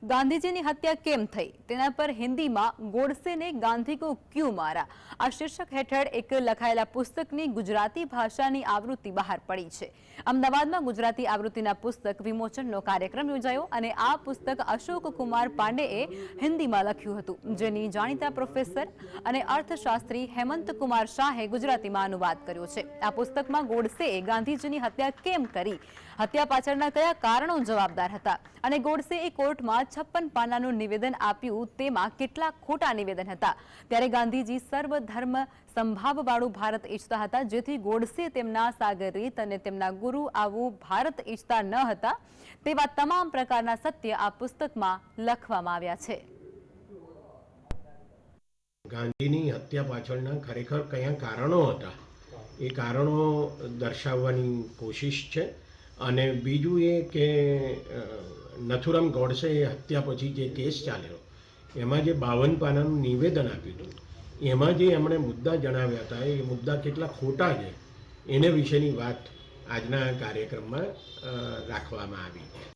ગાંધીજીની હત્યા કેમ થઈ તેના પર હિન્દીમાં ગોડસેને ગાંધી કો ક્યું મારા આ શીર્ષક હેઠળ એક લખાયેલા પુસ્તકની ગુજરાતી ભાષાની આવૃત્તિ બહાર પડી છે। અમદાવાદમાં ગુજરાતી આવૃત્તિના પુસ્તક વિમોચનનો કાર્યક્રમ યોજાયો અને આ પુસ્તક અશોક કુમાર પાંડેએ હિન્દીમાં લખ્યું હતું, જેની જાણીતા પ્રોફેસર અને અર્થશાસ્ત્રી હેમંત કુમાર શાહે ગુજરાતીમાં અનુવાદ કર્યો છે। આ પુસ્તકમાં ગોડસેએ ગાંધીજીની હત્યા કેમ કરી, હત્યા પાછળના કયા કારણો જવાબદાર હતા અને ગોડસેએ કોર્ટમાં 56 પાનાનું નિવેદન આપ્યું તેમાં કેટલા ખોટા નિવેદન હતા। ત્યારે ગાંધીજી સર્વધર્મ સંભાવવાળું ભારત ઈચ્છતા હતા, જેથી ગોડસે તેમના સાગરીત અને તેમના ગુરુ આવું ભારત ઈચ્છતા ન હતા તેવા તમામ પ્રકારના સત્ય આ પુસ્તકમાં લખવામાં આવ્યા છે। ગાંધીની હત્યા પાછળના ખરેખર કયા કારણો હતા એ કારણો દર્શાવવાની કોશિશ છે। અને બીજું એ કે નથુરામ ગોડસે હત્યા પછી જે કેસ ચાલ્યો એમાં જે 52 પાનાનું નિવેદન આપ્યું હતું એમાં જે એમણે મુદ્દા જણાવ્યા હતા એ મુદ્દા કેટલા ખોટા છે એને વિશેની વાત આજના કાર્યક્રમમાં રાખવામાં આવી છે।